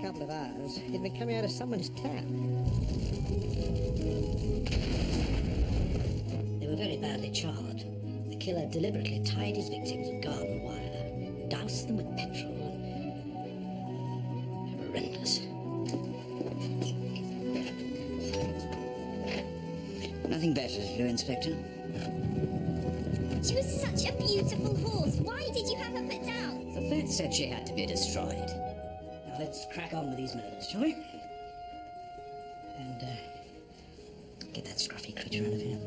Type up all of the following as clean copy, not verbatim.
couple of hours, he'd been coming out of someone's tap. They were very badly charred. The killer deliberately tied his victims with garden wire, doused them with petrol. Horrendous. Nothing better to do, Inspector. She was such a beautiful horse. Why did you have her put down? The vet said she had to be destroyed. Now let's crack on with these murders, shall we? And, get that scruffy creature out of here.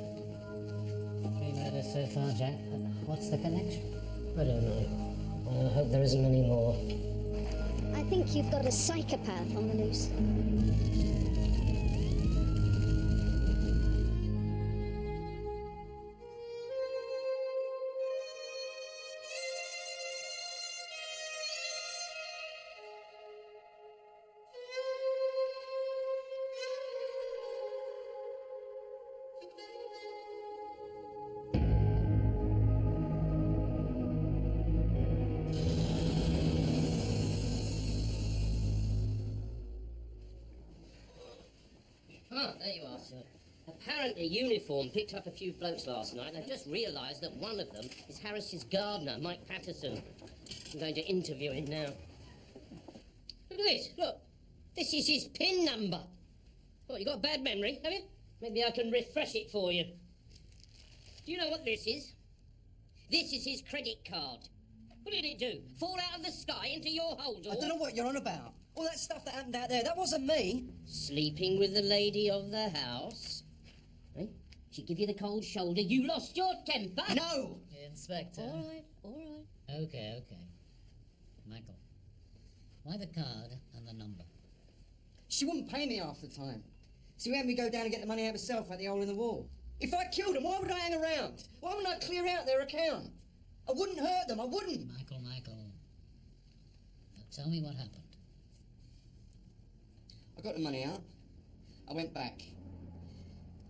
3 murders so far, Jack. What's the connection? I don't know. I hope there isn't any more. I think you've got a psychopath on the loose. Ah, there you are, sir. Apparently Uniform picked up a few blokes last night, and I've just realised that one of them is Harris's gardener, Mike Patterson. I'm going to interview him now. Look at this, look. This is his PIN number. What, you got a bad memory, have you? Maybe I can refresh it for you. Do you know what this is? This is his credit card. What did it do? Fall out of the sky into your hold? I don't know what you're on about. All that stuff that happened out there, that wasn't me. Sleeping with the lady of the house? Eh? She give you the cold shoulder. You lost your temper? No! Inspector. All right, all right. Okay. Michael, why the card and the number? She wouldn't pay me half the time. So he had me go down and get the money out herself at the hole in the wall. If I killed them, why would I hang around? Why wouldn't I clear out their account? I wouldn't hurt them, I wouldn't. Michael. Now tell me what happened. I got the money out. I went back.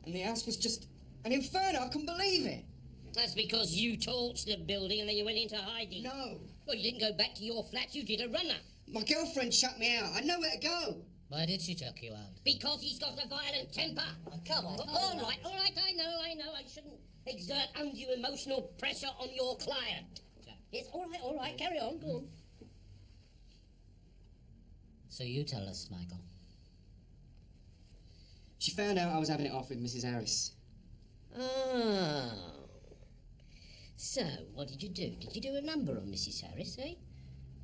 And the house was just an inferno. I couldn't believe it. That's because you torched the building and then you went into hiding. No. Well, you didn't go back to your flat. You did a runner. My girlfriend shut me out. I had nowhere to go. Why did she chuck you out? Because he's got a violent temper. Oh, come on. All right. I know. I shouldn't exert undue emotional pressure on your client. Yes, all right. Carry on. Go on. So you tell us, Michael. She found out I was having it off with Mrs. Harris. Oh. So, what did you do? Did you do a number on Mrs. Harris, eh?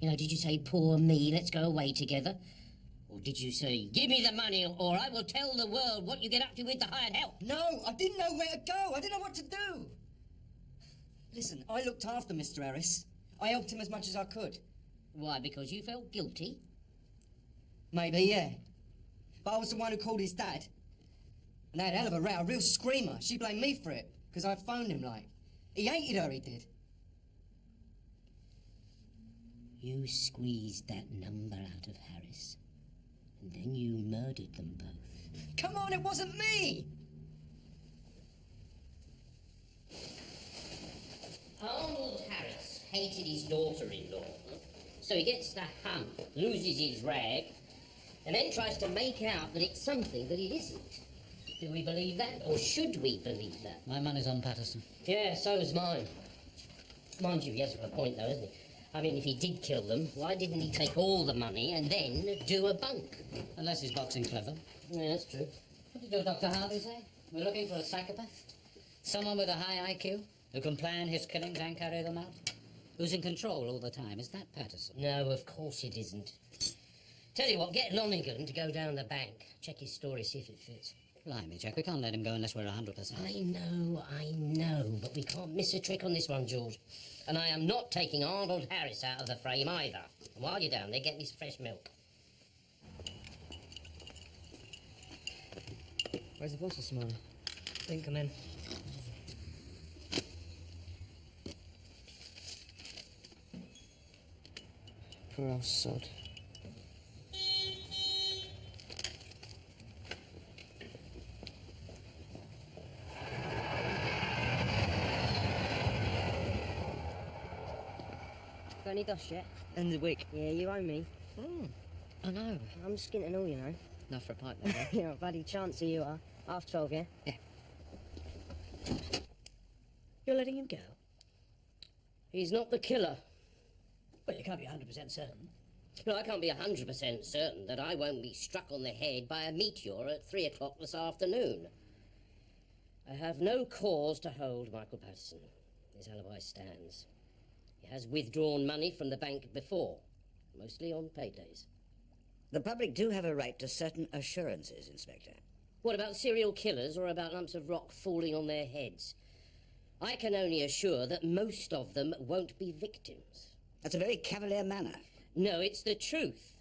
You know, did you say, poor me, let's go away together? Or did you say, give me the money or I will tell the world what you get up to with the hired help? No, I didn't know where to go. I didn't know what to do. Listen, I looked after Mr. Harris. I helped him as much as I could. Why, because you felt guilty? Maybe, yeah. But I was the one who called his dad. And they had a hell of a row, a real screamer. She blamed me for it, because I phoned him, like. He hated her, he did. You squeezed that number out of Harris, and then you murdered them both. Come on, it wasn't me! Arnold Harris hated his daughter-in-law, so he gets the hump, loses his rag, and then tries to make out that it's something that it isn't. Do we believe that, or should we believe that? My money's on Patterson. Yeah, so's mine. Mind you, he has a point, though, hasn't he? I mean, if he did kill them, why didn't he take all the money and then do a bunk? Unless he's boxing clever. Yeah, that's true. What did Dr. Harvey say? We're looking for a psychopath? Someone with a high IQ who can plan his killings and carry them out? Who's in control all the time? Is that Patterson? No, of course it isn't. Tell you what, get Lonergan to go down the bank. Check his story, see if it fits. Blimey, Jack, we can't let him go unless we're 100%. I know, but we can't miss a trick on this one, George. And I am not taking Arnold Harris out of the frame either. And while you're down there, get me some fresh milk. Where's the boss this morning? Didn't come in. Poor old sod. Got any dust yet? End of the week. Yeah, you owe me. Oh. I know. I'm skint and all, you know. Enough for a pipe, then. You're a bloody chancer you are. 12:30, yeah? Yeah. You're letting him go? He's not the killer. Well, you can't be 100% certain. No, I can't be 100% certain that I won't be struck on the head by a meteor at 3 o'clock this afternoon. I have no cause to hold Michael Patterson. His alibi stands. He has withdrawn money from the bank before, mostly on paydays. The public do have a right to certain assurances, Inspector. What about serial killers or about lumps of rock falling on their heads? I can only assure that most of them won't be victims. That's a very cavalier manner. No, it's the truth.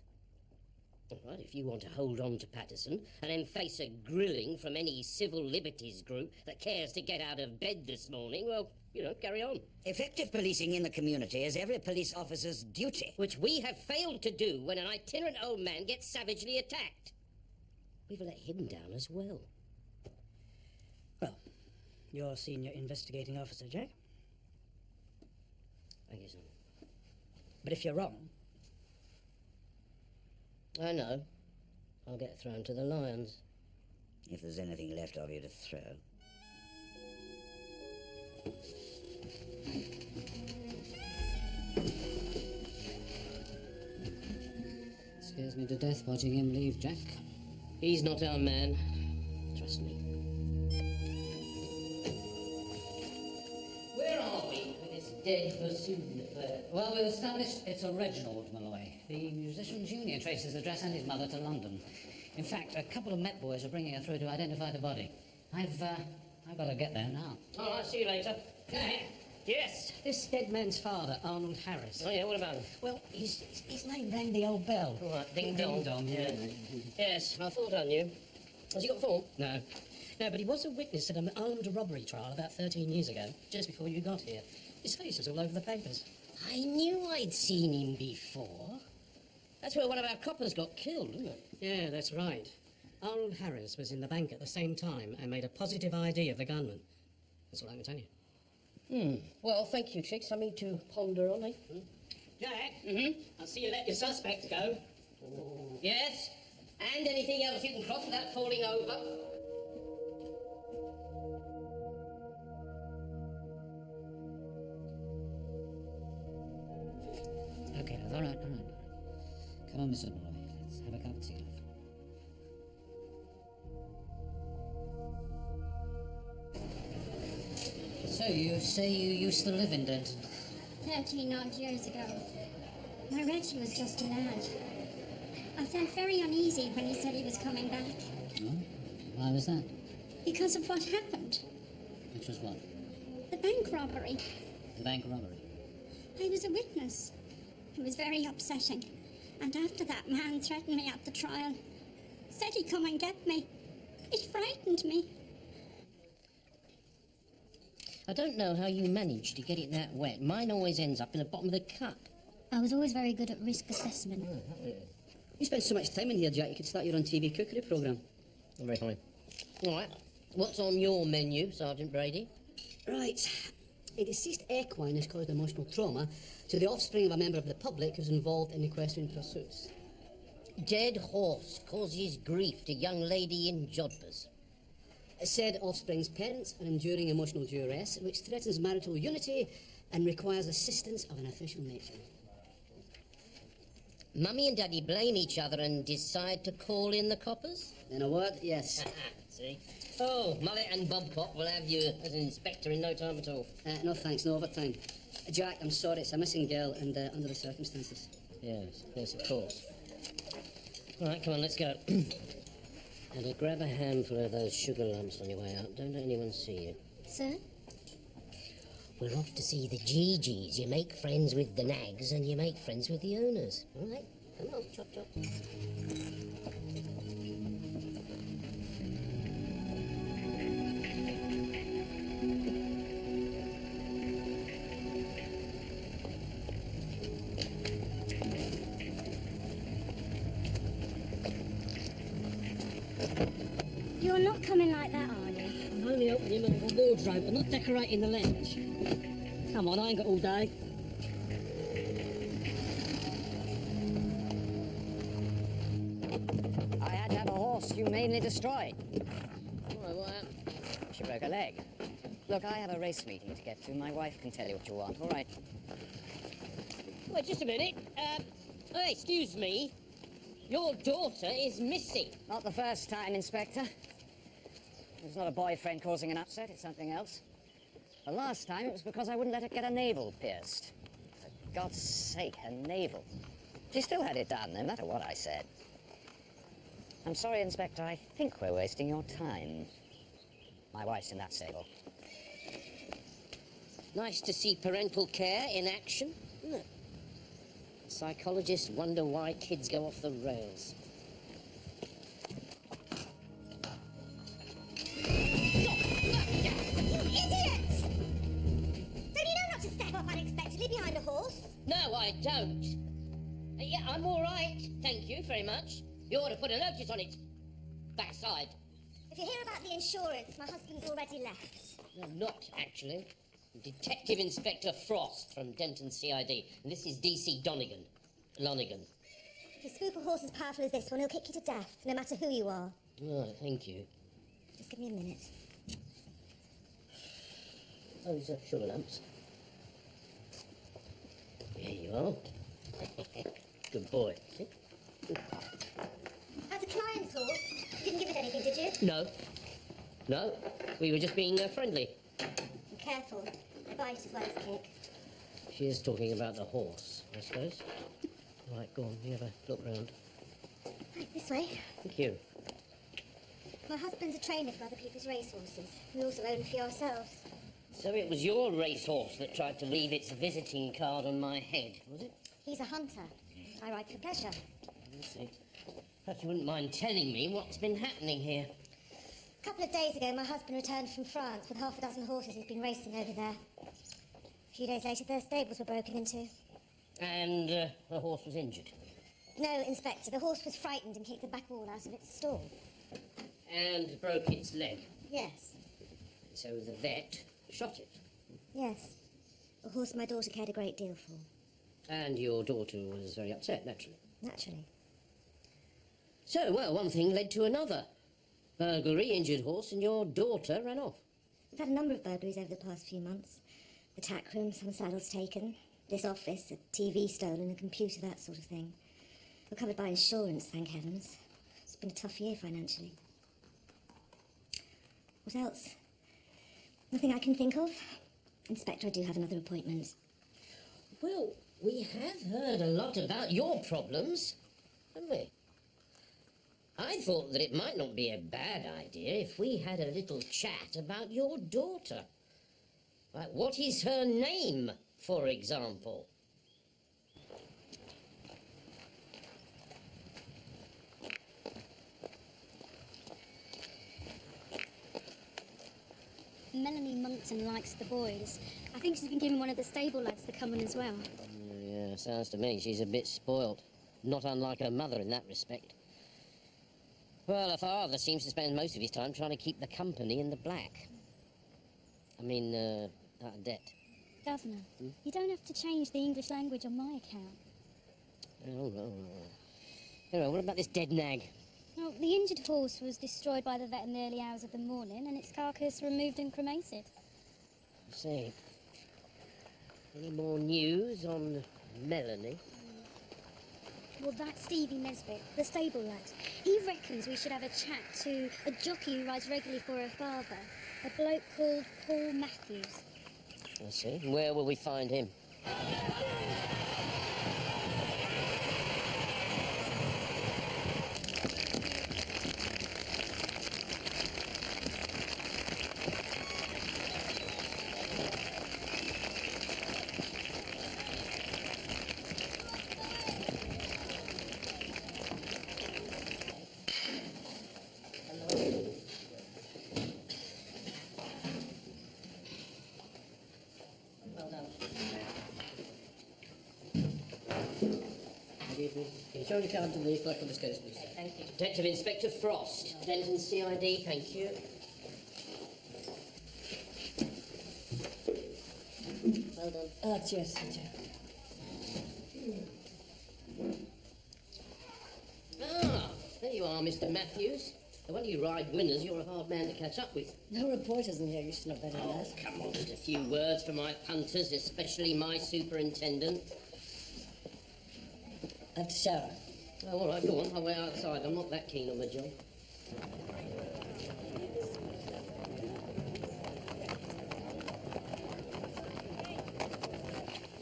All right, if you want to hold on to Patterson and then face a grilling from any civil liberties group that cares to get out of bed this morning, well, you know, carry on. Effective policing in the community is every police officer's duty. Which we have failed to do when an itinerant old man gets savagely attacked. We've let him down as well. Well, you're senior investigating officer, Jack. I guess so. But if you're wrong... I know. I'll get thrown to the lions. If there's anything left of you to throw. Scares me to death watching him leave, Jack. He's not our man. Trust me. Where are we with this dead bassoon affair? Well, we've established it's a Reginald Malloy. The Musicians' Union traced his address and his mother to London. In fact, a couple of Met boys are bringing her through to identify the body. I've got to get there now. All right, see you later. Yes. This dead man's father, Arnold Harris. Oh, yeah, what about him? Well, his name rang the old bell. All right, ding dong. Ding dong, yeah. Yes, I thought I knew. Has he got a form? No. No, but he was a witness at an armed robbery trial about 13 years ago, just before you got here. His face was all over the papers. I knew I'd seen him before. That's where one of our coppers got killed, isn't it? Yeah, that's right. Arnold Harris was in the bank at the same time and made a positive ID of the gunman. That's all I can tell you. Well, thank you, chicks. I need to ponder on it. Jack? Mm-hmm? I'll see you let your suspect go. Yes? And anything else you can cross without falling over? Okay, love, all right. Come on, Mrs. Malloy. Let's have a cup of tea, love. So, you say you used to live in Denton? 13 odd years ago. My Reggie was just a lad. I felt very uneasy when he said he was coming back. No? Why was that? Because of what happened. Which was what? The bank robbery. The bank robbery. I was a witness. It was very upsetting. And after that man threatened me at the trial. Said he'd come and get me. It frightened me. I don't know how you managed to get it that wet. Mine always ends up in the bottom of the cup. I was always very good at risk assessment. You spend so much time in here, Jack, you could start your own TV cookery programme. Very funny. All right. What's on your menu, Sergeant Brady? Right. A deceased equine has caused emotional trauma to the offspring of a member of the public who's involved in equestrian pursuits. Dead horse causes grief to young lady in Jodhpurs. Said offspring's parents are enduring emotional duress, which threatens marital unity and requires assistance of an official nature. Mummy and Daddy blame each other and decide to call in the coppers? In a word, yes. See? Oh, Mullet and Bobcop will have you as an inspector in no time at all. No thanks, no overtime. Jack, I'm sorry, it's a missing girl and under the circumstances. Yes, of course. All right, come on, let's go. And grab a handful of those sugar lumps on your way out. Don't let anyone see you. Sir? We're off to see the Gigi's. You make friends with the nags and you make friends with the owners. All right? Come on, chop, chop. You're not coming like that, are you? I'm only opening my little wardrobe, I'm not decorating the lounge. Come on, I ain't got all day. mainly destroyed. Why, what happened? She broke a leg. Look, I have a race meeting to get to. My wife can tell you what you want. All right. Wait, just a minute. Excuse me. Your daughter is missing. Not the first time, Inspector. It's not a boyfriend causing an upset, it's something else. The last time it was because I wouldn't let her get her navel pierced. For God's sake, her navel. She still had it done, no matter what I said. I'm sorry, Inspector, I think we're wasting your time. My wife's in that stable. Nice to see parental care in action, isn't it? Psychologists wonder why kids go off the rails. You idiots! Don't you know not to step up unexpectedly behind a horse? No, I don't. Yeah, I'm all right, thank you very much. You ought to put a notice on it. Backside. If you hear about the insurance, my husband's already left. No, not actually. Detective Inspector Frost from Denton CID. And this is DC Donegan. Lonigan. If you spook a horse as powerful as this one, he'll kick you to death, no matter who you are. Oh, thank you. Just give me a minute. Oh, these are sugar lamps. There you are. Good boy. As a client's horse, you didn't give it anything, did you? No. No. We were just being friendly. Be careful. They bite as well as kick. She is talking about the horse, I suppose. Right, go on. You have a look round. Right, this way. Thank you. My husband's a trainer for other people's racehorses. We also own a few ourselves. So it was your racehorse that tried to leave its visiting card on my head, was it? He's a hunter. I ride for pleasure. I see. Perhaps you wouldn't mind telling me what's been happening here. A couple of days ago, my husband returned from France with half a dozen horses he'd been racing over there. A few days later, their stables were broken into. And the horse was injured. No, Inspector, the horse was frightened and kicked the back wall out of its stall. And broke its leg. Yes. So the vet shot it. Yes. A horse my daughter cared a great deal for. And your daughter was very upset, naturally. Naturally. So, well, one thing led to another. Burglary, injured horse, and your daughter ran off. We've had a number of burglaries over the past few months. The tack room, some saddles taken. This office, a TV stolen, a computer, that sort of thing. We're covered by insurance, thank heavens. It's been a tough year financially. What else? Nothing I can think of. Inspector, I do have another appointment. Well, we have heard a lot about your problems, haven't we? I thought that it might not be a bad idea if we had a little chat about your daughter. Like, what is her name, for example? Melanie Monckton likes the boys. I think she's been giving one of the stable lads the coming as well. Yeah, sounds to me she's a bit spoilt. Not unlike her mother in that respect. Well, her father seems to spend most of his time trying to keep the company in the black. I mean, out of debt. Governor, you don't have to change the English language on my account. Oh, no. Anyway, what about this dead nag? Well, the injured horse was destroyed by the vet in the early hours of the morning and its carcass removed and cremated. I see. Any more news on Melanie? Well, that's Stevie Nesbitt, the stable lad. He reckons we should have a chat to a jockey who rides regularly for her father, a bloke called Paul Matthews. I see. Where will we find him? Can you show the card to the clerk of the states, please? Thank you. Detective Inspector Frost, Denton CID, thank you. Well done. Cheers. Ah, there you are, Mr. Matthews. When you ride winners, you're a hard man to catch up with. No reporters in here. You should know better than Oh, that. come on, just a few words for my punters, especially my superintendent. I have to shower. Oh, all right, go on. I'll wait outside. I'm not that keen on the job.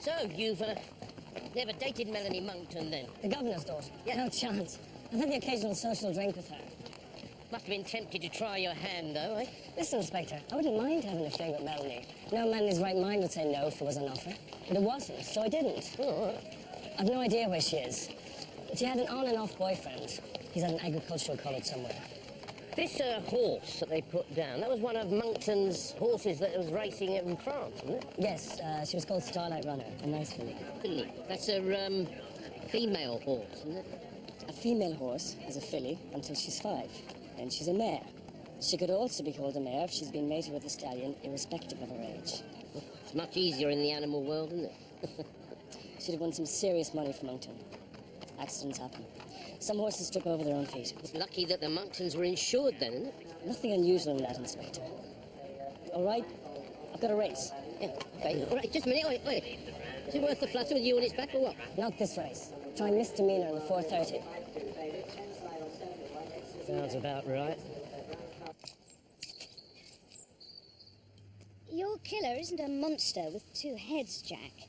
So, you've never dated Melanie Monkton, then? The governor's daughter? Yeah. No chance. I've had the occasional social drink with her. Must have been tempted to try your hand, though, eh? Listen, Inspector, I wouldn't mind having a fling with Melanie. No man in his right mind would say no if there was an offer. But it wasn't, so I didn't. Oh, all right. I've no idea where she is. But she had an on and off boyfriend. He's at an agricultural college somewhere. This horse that they put down, that was one of Monkton's horses that was racing in France, wasn't it? Yes, she was called Starlight Runner, a nice filly. Filly. That's a female horse, isn't it? A female horse is a filly until she's 5. Then she's a mare. She could also be called a mare if she's been mated with a stallion, irrespective of her age. It's much easier in the animal world, isn't it? She'd have won some serious money from Monkton. Accidents happen. Some horses trip over their own feet. It's lucky that the Monktons were insured then, isn't it? Nothing unusual in that, Inspector. All right, I've got a race. Yeah, okay. All right, just a minute. Wait. Is it worth the flutter with you on its back or what? Not this race. Try misdemeanor in the 4:30. Sounds about right. Your killer isn't a monster with 2 heads, Jack.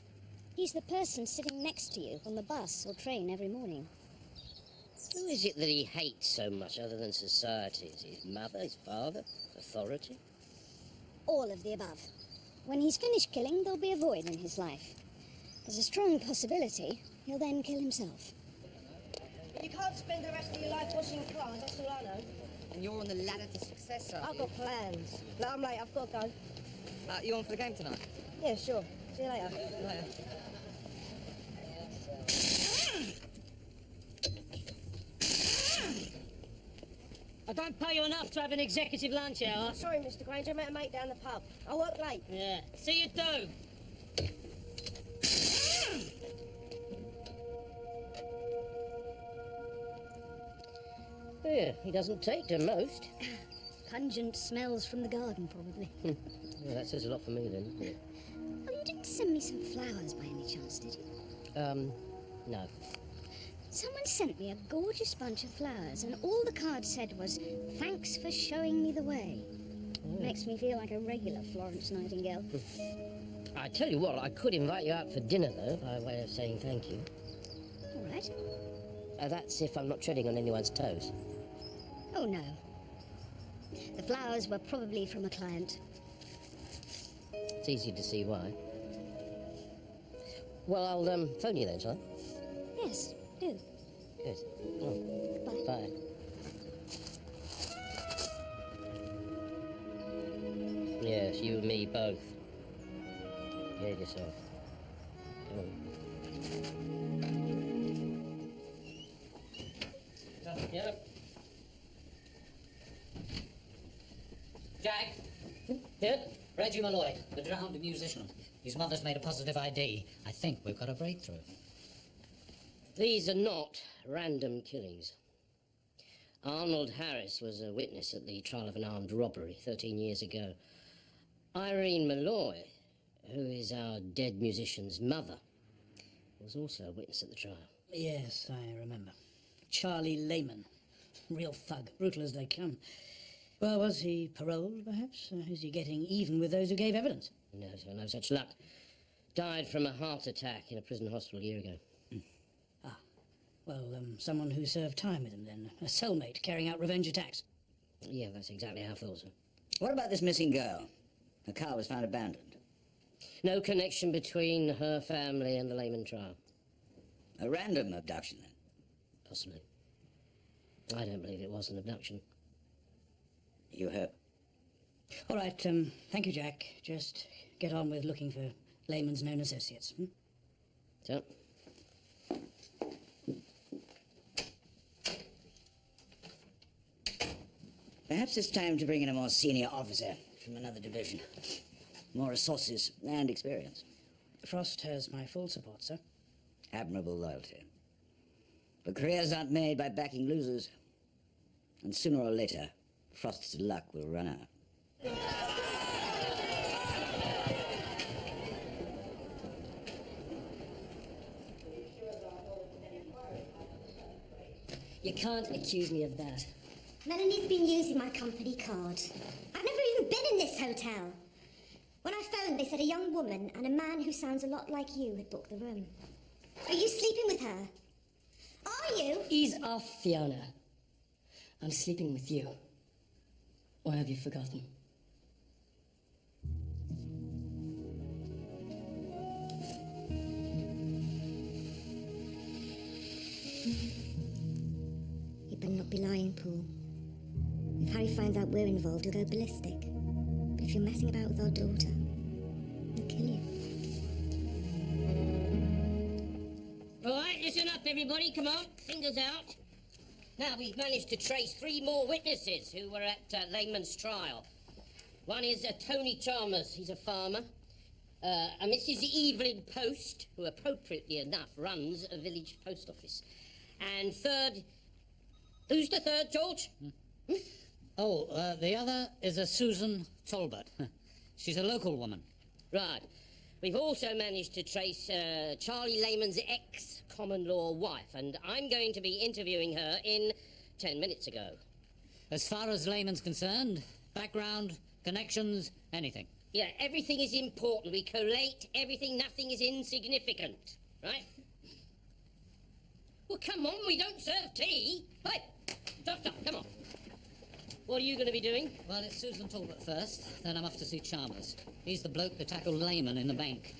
He's the person sitting next to you on the bus or train every morning. Who is it that he hates so much other than society? Is it his mother, his father, authority? All of the above. When he's finished killing, there'll be a void in his life. There's a strong possibility he'll then kill himself. You can't spend the rest of your life washing cars, that's all I know. And you're on the ladder to success, aren't I've you? got plans. Look, I'm late, I've got to go. You on for the game tonight? Yeah, sure. See you later. Later. I don't pay you enough to have an executive lunch hour. Sorry, Mr. Granger, I met a mate down the pub. I work late. Yeah, see you do. Yeah, he doesn't take to most. Pungent smells from the garden, probably. Yeah, that says a lot for me then, doesn't it? Oh, you didn't send me some flowers by any chance, did you? No. Someone sent me a gorgeous bunch of flowers, and all the card said was, "Thanks for showing me the way." Makes me feel like a regular Florence Nightingale. I tell you what, I could invite you out for dinner, though, by way of saying thank you. All right. That's if I'm not treading on anyone's toes. Oh, no. The flowers were probably from a client. It's easy to see why. Well, I'll phone you then, shall I? Yes, do. Good. Oh, Bye. bye. Yes, you and me both. Behave yourself. Come on. Yep. Jack, Yep. Reggie Malloy, the drowned musician. His mother's made a positive ID. I think we've got a breakthrough. These are not random killings. Arnold Harris was a witness at the trial of an armed robbery 13 years ago. Irene Malloy, who is our dead musician's mother, was also a witness at the trial. Yes, I remember. Charlie Lehman. Real thug, brutal as they come. Well, was he paroled, perhaps? Is he getting even with those who gave evidence? No, sir, no such luck. Died from a heart attack in a prison hospital a year ago. Well, someone who served time with him, then. A cellmate carrying out revenge attacks. Yeah, that's exactly how I thought, sir. What about this missing girl? Her car was found abandoned. No connection between her family and the Lehman trial. A random abduction, then? Possibly. I don't believe it was an abduction. You hope? All right, thank you, Jack. Just get on with looking for Lehman's known associates. So, Perhaps it's time to bring in a more senior officer from another division. More resources and experience. Frost has my full support, sir. Admirable loyalty. But careers aren't made by backing losers. And sooner or later, Frost's luck will run out. You can't accuse me of that. Melanie's been using my company card. I've never even been in this hotel. When I phoned, they said a young woman and a man who sounds a lot like you had booked the room. Are you sleeping with her? Are you? Ease off, Fiona. I'm sleeping with you. Or have you forgotten? You better not be lying, Paul. If Harry finds out we're involved, he'll go ballistic. But if you're messing about with our daughter, he'll kill you. All right, listen up, everybody. Come on, fingers out. Now, we've managed to trace 3 more witnesses who were at Lehman's trial. One is Tony Chalmers. He's a farmer. A Mrs. Evelyn Post, who appropriately enough runs a village post office. And third... Who's the third, George? The other is a Susan Talbot. She's a local woman. Right. We've also managed to trace Charlie Lehman's ex-common-law wife, and I'm going to be interviewing her in 10 minutes ago. As far as Lehman's concerned, background, connections, anything. Yeah, everything is important. We collate everything. Nothing is insignificant, right? Well, come on, we don't serve tea. Hey, doctor, come on. What are you going to be doing? Well, it's Susan Talbot first, then I'm off to see Chalmers. He's the bloke that tackled Lehman in the bank.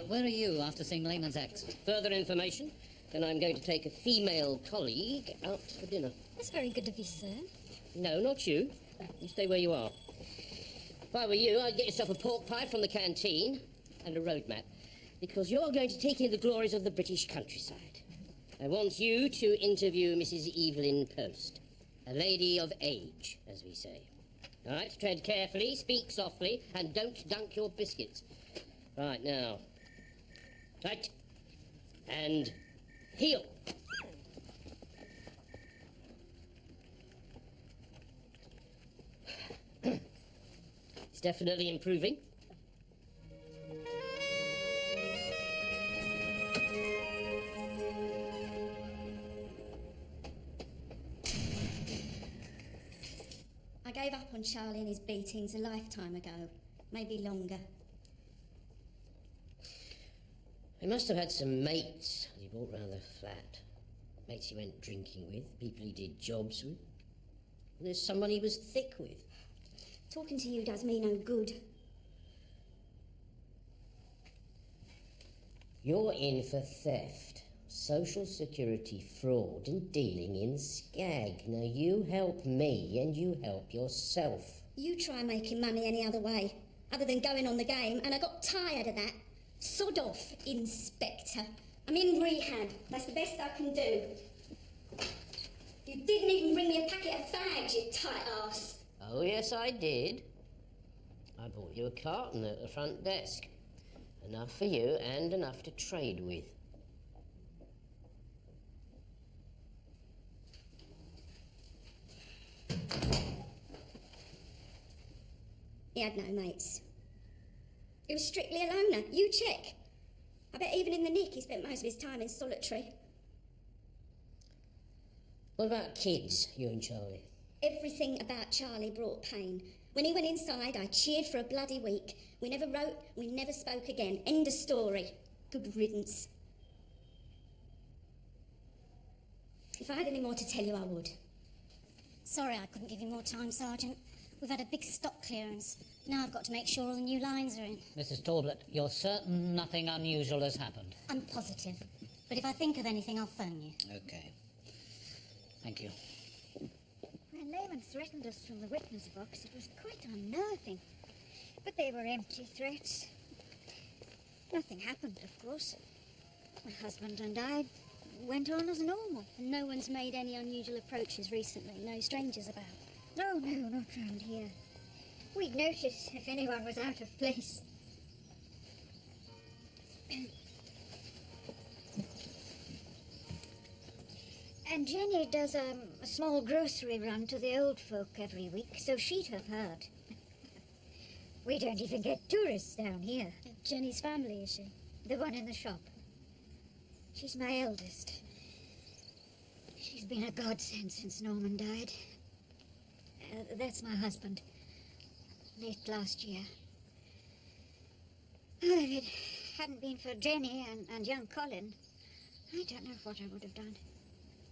Where are you after seeing Lehman's ex? Further information, then I'm going to take a female colleague out for dinner. That's very good of you, sir. No, not you. You stay where you are. If I were you, I'd get yourself a pork pie from the canteen and a road map, because you're going to take in the glories of the British countryside. I want you to interview Mrs. Evelyn Post, a lady of age, as we say. All right, tread carefully, speak softly, and don't dunk your biscuits. Right, now. Right. And heel. It's definitely improving. I gave up on Charlie and his beatings a lifetime ago, maybe longer. He must have had some mates he brought round the flat. Mates he went drinking with, people he did jobs with. And there's someone he was thick with. Talking to you does me no good. You're in for theft, social security fraud and dealing in skag. Now you help me and you help yourself. You try making money any other way, other than going on the game, and I got tired of that. Sod off, Inspector. I'm in rehab. That's the best I can do. You didn't even bring me a packet of fags, you tight ass. Oh, yes, I did. I bought you a carton at the front desk. Enough for you and enough to trade with. He had no mates. He was strictly a loner. You check. I bet even in the nick he spent most of his time in solitary. What about kids, you and Charlie? Everything about Charlie brought pain. When he went inside, I cheered for a bloody week. We never wrote, we never spoke again. End of story. Good riddance. If I had any more to tell you, I would. Sorry I couldn't give you more time, Sergeant. We've had a big stock clearance. Now I've got to make sure all the new lines are in. Mrs. Talbot, you're certain nothing unusual has happened? I'm positive. But if I think of anything, I'll phone you. Okay. Thank you. When Lehman threatened us from the witness box, it was quite unnerving. But they were empty threats. Nothing happened, of course. My husband and I went on as normal. And no one's made any unusual approaches recently? No strangers about? No, not round here. We'd notice if anyone was out of place. And Jenny does a small grocery run to the old folk every week, so she'd have heard. We don't even get tourists down here. Jenny's family, is she? The one in the shop. She's my eldest. She's been a godsend since Norman died. That's my husband. Late last year. Oh, if it hadn't been for Jenny and young Colin, I don't know what I would have done.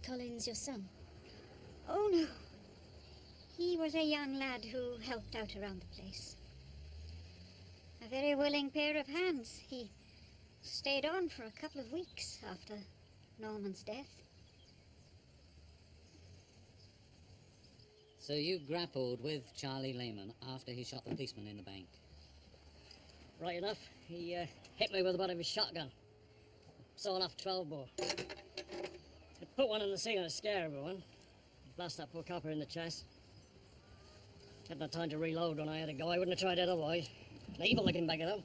Colin's your son? Oh, no. He was a young lad who helped out around the place. A very willing pair of hands. He stayed on for a couple of weeks after Norman's death. So you grappled with Charlie Lehman after he shot the policeman in the bank? Right enough. He hit me with the butt of his shotgun. Sawing off 12 bore. He put one in the ceiling to scare everyone. Blast that poor copper in the chest. Hadn't had time to reload when I had to go. I wouldn't have tried it otherwise. An evil looking beggar, though.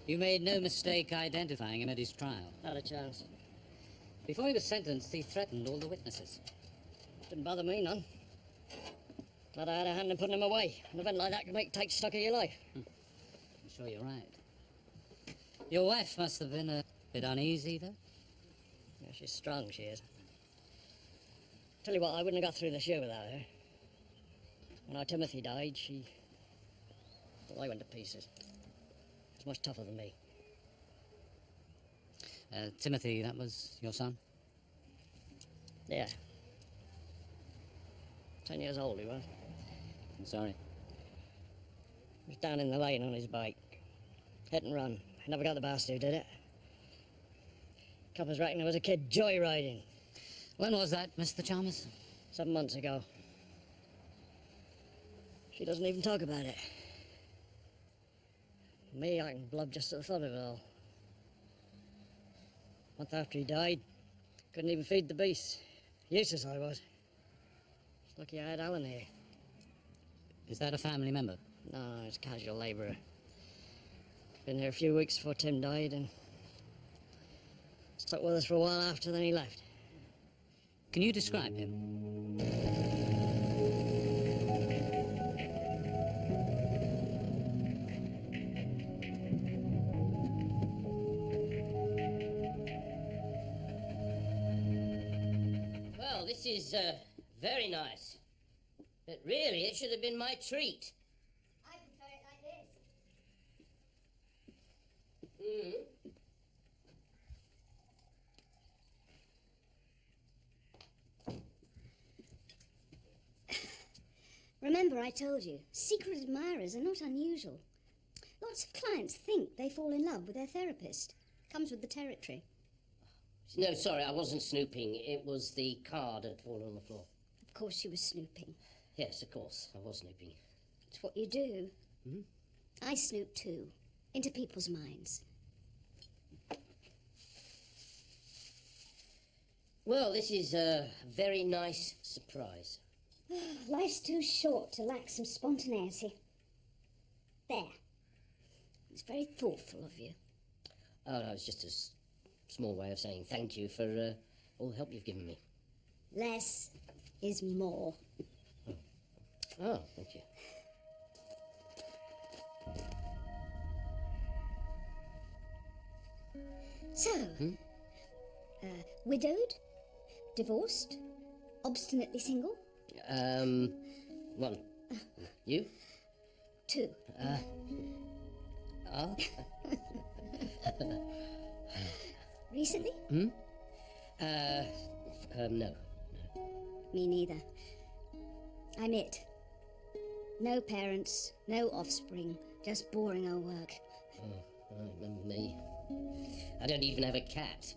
You made no mistake identifying him at his trial? Not a chance. Before he was sentenced, he threatened all the witnesses. Didn't bother me none. Glad I had a hand in putting him away. An event like that could take stock of your life. I'm sure you're right. Your wife must have been a bit uneasy, though? Yeah, she's strong, she is. Tell you what, I wouldn't have got through this year without her. When our Timothy died, well, I went to pieces. She's much tougher than me. Timothy, that was your son? Yeah. 10 years old he was. I'm sorry. He was down in the lane on his bike. Hit and run. Never got the bastard who did it. Coppers reckon there was a kid joyriding. When was that, Mr. Chalmers? 7 months ago. She doesn't even talk about it. Me, I can blub just at the thought of it all. A month after he died, couldn't even feed the beast. Useless I was. It's lucky I had Alan here. Is that a family member? No, it's a casual labourer. Been here a few weeks before Tim died and stuck with us for a while after, then he left. Can you describe him? Well, this is very nice. But really, it should have been my treat. I prefer it like this. Remember I told you, secret admirers are not unusual. Lots of clients think they fall in love with their therapist. Comes with the territory. No, sorry, I wasn't snooping. It was the card had fallen on the floor. Of course you were snooping. Yes, of course, I was snooping. It's what you do. I snoop too, into people's minds. Well, this is a very nice surprise. Life's too short to lack some spontaneity. There. It's very thoughtful of you. Oh, no, it's just a small way of saying thank you for all the help you've given me. Less is more. Oh, thank you. So, widowed? Divorced? Obstinately single? 1. You? 2. Recently? No. Me neither. I'm it. No parents, no offspring, just boring old work. Oh, remember me. I don't even have a cat.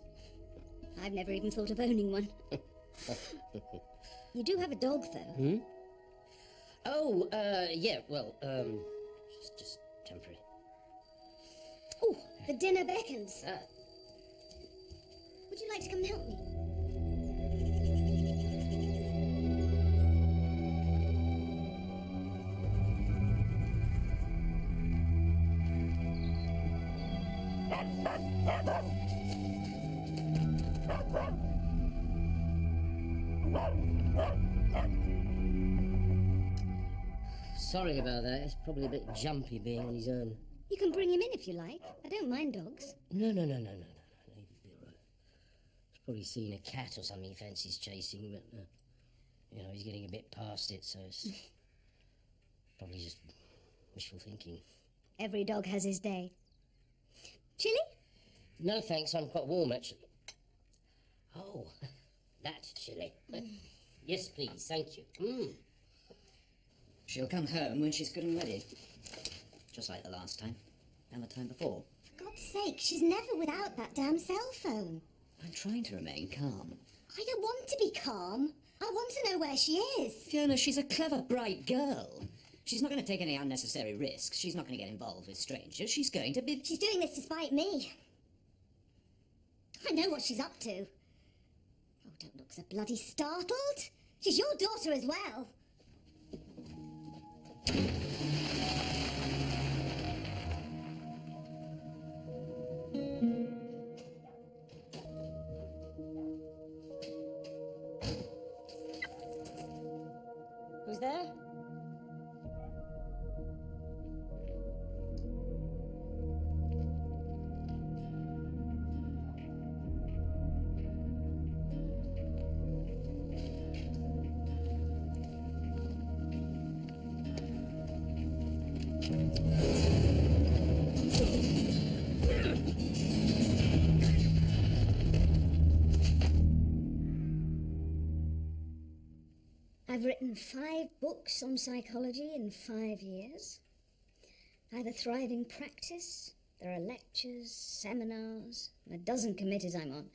I've never even thought of owning one. You do have a dog, though. Oh, yeah, well, just temporary. Oh, the dinner beckons. Would you like to come and help me? sorry about that. It's probably a bit jumpy being on his own. You can bring him in if you like. I don't mind dogs. No. He'd be all right. He's probably seen a cat or something he fancies chasing, but, you know, he's getting a bit past it, so it's probably just wishful thinking. Every dog has his day. Chili? No, thanks. I'm quite warm, actually. Oh, that chili. Yes, please. Thank you. She'll come home when she's good and ready. Just like the last time. And the time before. For God's sake, she's never without that damn cell phone. I'm trying to remain calm. I don't want to be calm. I want to know where she is. Fiona, she's a clever, bright girl. She's not going to take any unnecessary risks. She's not going to get involved with strangers. She's going to be... She's doing this to spite me. I know what she's up to. Oh, don't look so bloody startled. She's your daughter as well. Who's there? I've written 5 books on psychology in 5 years. I have a thriving practice. There are lectures, seminars, and a dozen committees I'm on.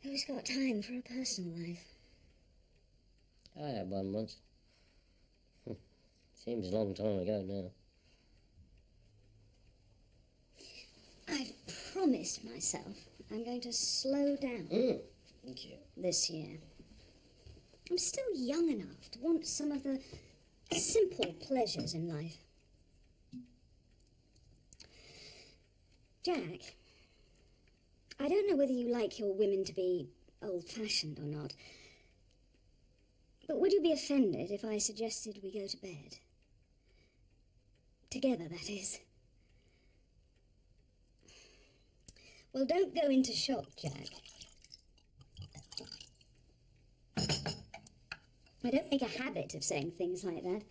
Who's got time for a personal life? I had one once. Seems a long time ago now. I've promised myself I'm going to slow down. Thank you. This year. I'm still young enough to want some of the simple pleasures in life. Jack, I don't know whether you like your women to be old-fashioned or not, but would you be offended if I suggested we go to bed? Together, that is. Well, don't go into shock, Jack. I don't make a habit of saying things like that.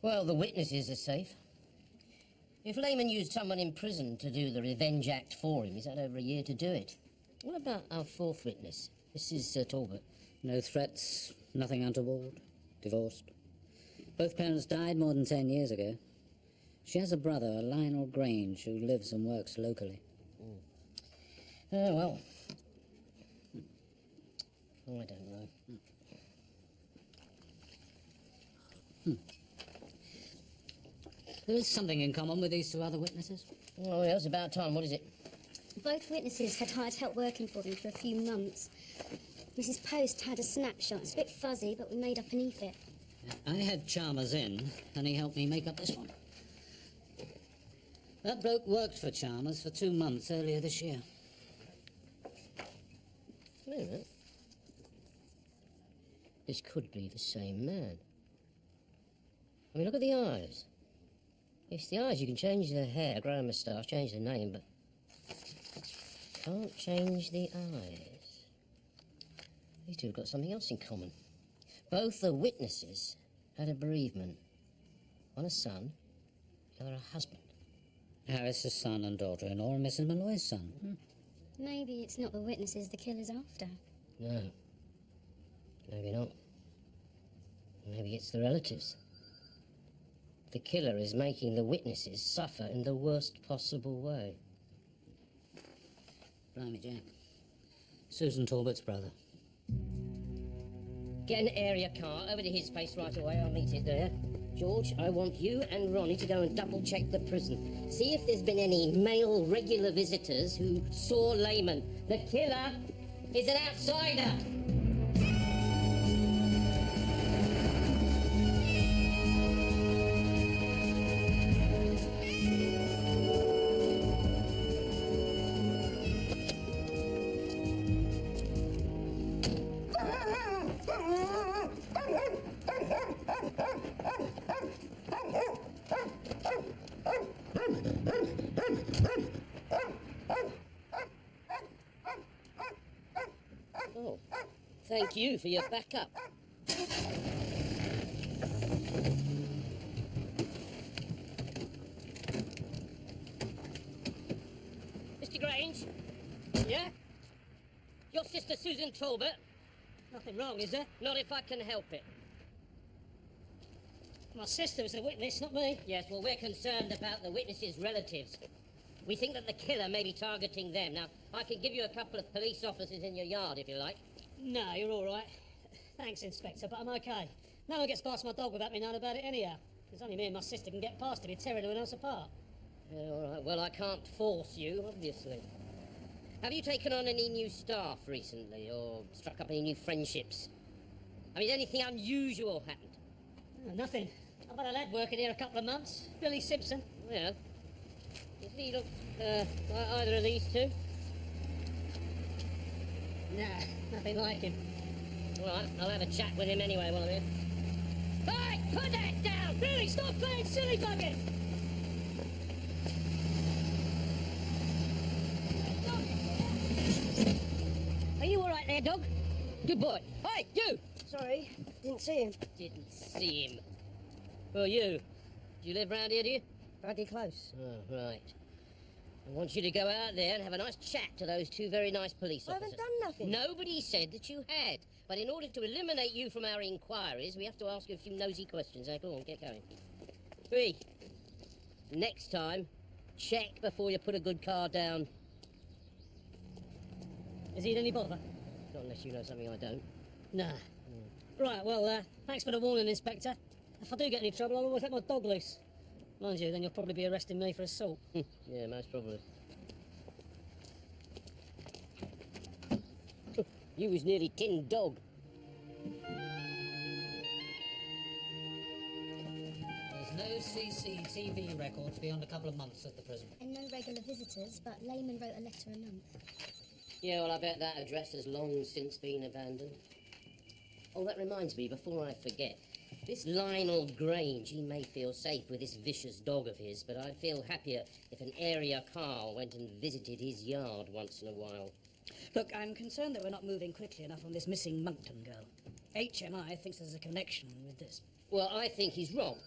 Well, the witnesses are safe. If Lehman used someone in prison to do the Revenge Act for him, he's had over a year to do it. What about our 4th witness, Mrs. Talbot? No threats, nothing untoward. Divorced. Both parents died more than 10 years ago. She has a brother, Lionel Grange, who lives and works locally. Oh, well. Oh, I don't know. There is something in common with these 2 other witnesses. Oh, yeah, it's about time. What is it? Both witnesses had hired help working for them for a few months. Mrs. Post had a snapshot. It's a bit fuzzy, but we made up beneath it. I had Chalmers in, and he helped me make up this one. That bloke worked for Chalmers for 2 months earlier this year. Wait a minute. This could be the same man. I mean, look at the eyes. It's the eyes. You can change the hair, grow a moustache, change the name, but can't change the eyes. These 2 have got something else in common. Both the witnesses had a bereavement. One a son, the other a husband. Harris's son and daughter-in-law and Mrs. Malloy's son. Maybe it's not the witnesses the killer's after. No. Maybe not. Maybe it's the relatives. The killer is making the witnesses suffer in the worst possible way. Blimey, Jack. Susan Talbot's brother. Get an area car over to his place right away. I'll meet it there. George, I want you and Ronnie to go and double-check the prison. See if there's been any male regular visitors who saw Lehman. The killer is an outsider. Oh, thank you for your backup. Mr. Grange? Yeah? Your sister Susan Talbot? Nothing wrong, is there? Not if I can help it. My sister was the witness, not me. Yes, well, we're concerned about the witness's relatives. We think that the killer may be targeting them. Now, I can give you a couple of police officers in your yard, if you like. No, you're all right. Thanks, Inspector, but I'm okay. No one gets past my dog without me knowing about it anyhow. There's only me and my sister can get past it. We'd tear anyone else apart. Yeah, all right. Well, I can't force you, obviously. Have you taken on any new staff recently, or struck up any new friendships? I mean, anything unusual happened? Oh, nothing. I've had a lad working here a couple of months. Billy Simpson. Yeah. Does he look like either of these two? Nah, nothing like him. All right, I'll have a chat with him anyway while I'm here. Hey, put that down! Billy, stop playing silly bugging! Are you all right there, dog? Good boy. Hey, you! Sorry, didn't see him. Didn't see him. Well, you. Do you live round here, do you? Pretty close. Oh, right. I want you to go out there and have a nice chat to those two very nice police I officers. haven't done nothing. Nobody said that you had. But in order to eliminate you from our inquiries, we have to ask you a few nosy questions. Now, go on, get going. 3. Next time, check before you put a good card down. Is he any bother? Not unless you know something I don't. Nah. Right, well, thanks for the warning, Inspector. If I do get any trouble, I'll always let my dog loose. Mind you, then you'll probably be arresting me for assault. Yeah, most probably. You was nearly tin dog. There's no CCTV records beyond a couple of months at the prison. And no regular visitors, but Layman wrote a letter a month. Yeah, well, I bet that address has long since been abandoned. Oh, that reminds me, before I forget. This Lionel Grange, he may feel safe with this vicious dog of his, but I'd feel happier if an area Carl went and visited his yard once in a while. Look, I'm concerned that we're not moving quickly enough on this missing Monkton girl. HMI thinks there's a connection with this. Well, I think he's wrong.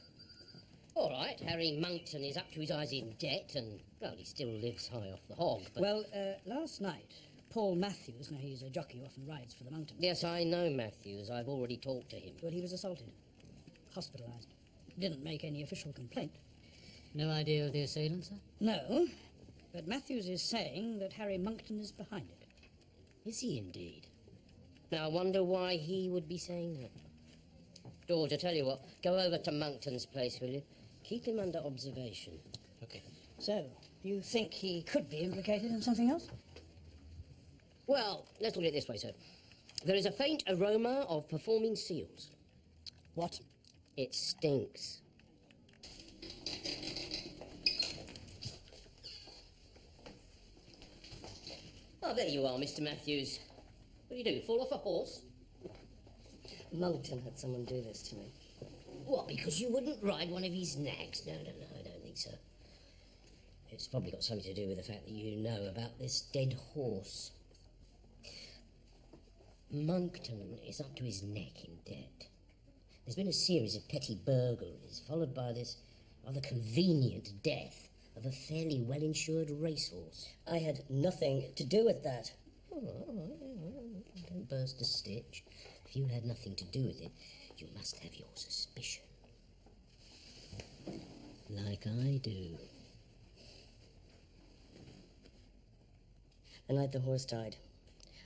All right, Harry Monkton is up to his eyes in debt, and, well, he still lives high off the hog, but... Well, last night, Paul Matthews, now he's a jockey who often rides for the Monkton. Yes, I know Matthews. I've already talked to him. Well, he was assaulted. Hospitalised. Didn't make any official complaint. No idea of the assailant, sir? No, but Matthews is saying that Harry Monkton is behind it. Is he indeed? Now, I wonder why he would be saying that. George, I tell you what, go over to Monkton's place, will you? Keep him under observation. Okay. So, do you think he could be implicated in something else? Well, let's look at it this way, sir. There is a faint aroma of performing seals. What? It stinks. Oh, there you are, Mr. Matthews. What do you do, fall off a horse? Monkton had someone do this to me. What, because you wouldn't ride one of his nags? No, I don't think so. It's probably got something to do with the fact that you know about this dead horse. Monkton is up to his neck in debt. There's been a series of petty burglaries, followed by this rather convenient death of a fairly well-insured racehorse. I had nothing to do with that. Oh, all right. Don't burst a stitch. If you had nothing to do with it, you must have your suspicion. Like I do. The night the horse died,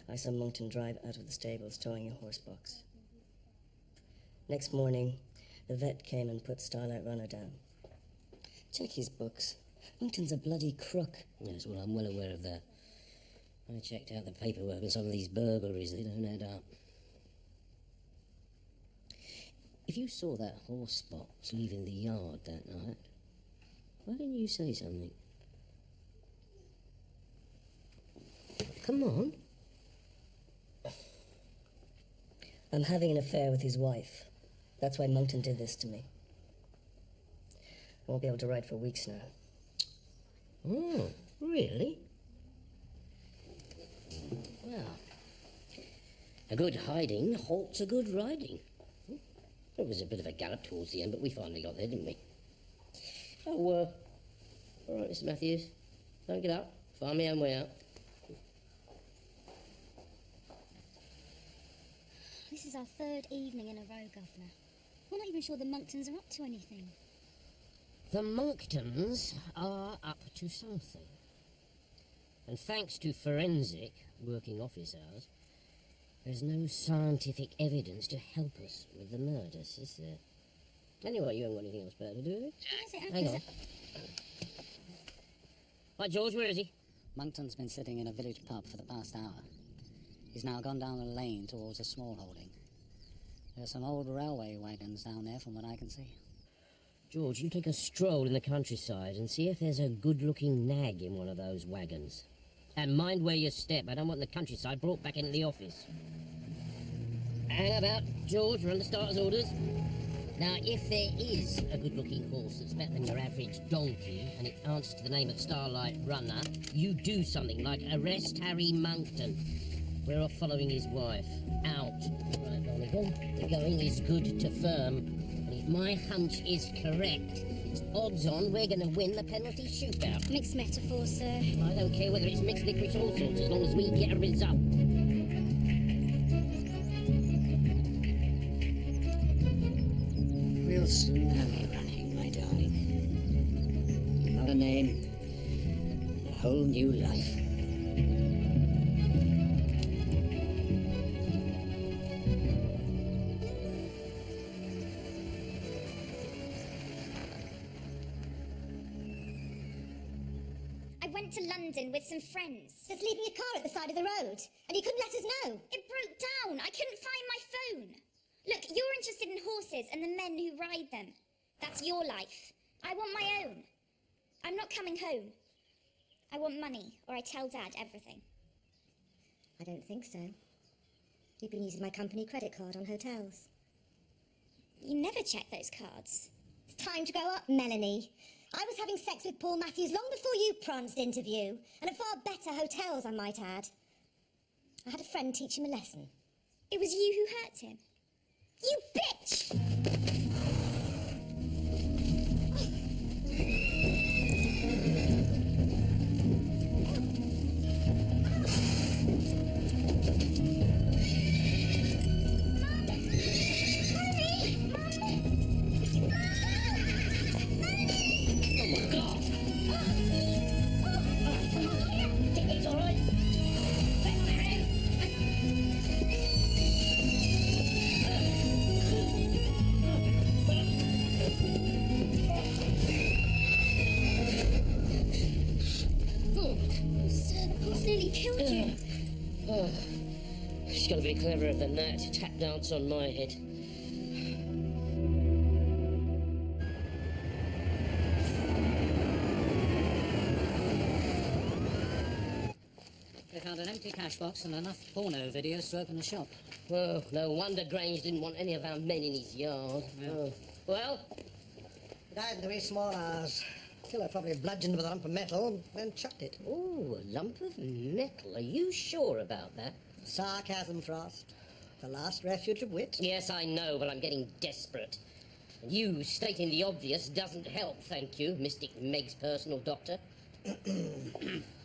I saw Monkton drive out of the stables towing a horse box. Next morning, the vet came and put Starlight Runner down. Check his books. Monkton's a bloody crook. Yes, well, I'm well aware of that. I checked out the paperwork and some of these burglaries, they don't add up. If you saw that horse box leaving the yard that night, why didn't you say something? Come on. I'm having an affair with his wife. That's why Monkton did this to me. I won't be able to write for weeks now. Oh, really? Well, a good hiding halts a good riding. It was a bit of a gallop towards the end, but we finally got there, didn't we? Oh, all right, Mr. Matthews. Don't get up. Find me own way out. This is our third evening in a row, Governor. We're not even sure the Monktons are up to anything. The Monktons are up to something. And thanks to forensic working office hours, there's no scientific evidence to help us with the murders, is there? Anyway, you haven't got anything else better to do, have you? Hang on. Hi, George, where is he? Monkton's been sitting in a village pub for the past hour. He's now gone down a lane towards a small holding. There's some old railway wagons down there from what I can see. George, you take a stroll in the countryside and see if there's a good-looking nag in one of those wagons. And mind where you step. I don't want the countryside brought back into the office. Hang about, George. We're under starter's orders. Now, if there is a good-looking horse that's better than your average donkey, and it answers to the name of Starlight Runner, you do something like arrest Harry Monkton. We're off following his wife. Out. Right, Donegal. The going is good to firm. And if my hunch is correct, it's odds on we're going to win the penalty shootout. Mixed metaphor, sir. I don't care whether it's mixed licorice or all sorts, as long as we get a result. We'll soon have you running, my darling. You've got a name, a whole new life. I went to London with some friends. Just leaving your car at the side of the road. And you couldn't let us know. It broke down. I couldn't find my phone. Look, you're interested in horses and the men who ride them. That's your life. I want my own. I'm not coming home. I want money, or I tell Dad everything. I don't think so. You've been using my company credit card on hotels. You never check those cards. It's time to grow up, Melanie. I was having sex with Paul Matthews long before you pranced into view, and at far better hotels, I might add. I had a friend teach him a lesson. It was you who hurt him. You bitch! She's got to be cleverer than that to tap dance on my head. They found an empty cash box and enough porno videos to open a shop. Oh, no wonder Grange didn't want any of our men in his yard. Yeah. Oh. Well? He died in the wee small hours. Killer probably bludgeoned with a lump of metal, then chucked it. Oh, a lump of metal. Are you sure about that? Sarcasm, Frost. The last refuge of wit. Yes, I know, but I'm getting desperate. And you stating the obvious doesn't help, thank you, Mystic Meg's personal doctor.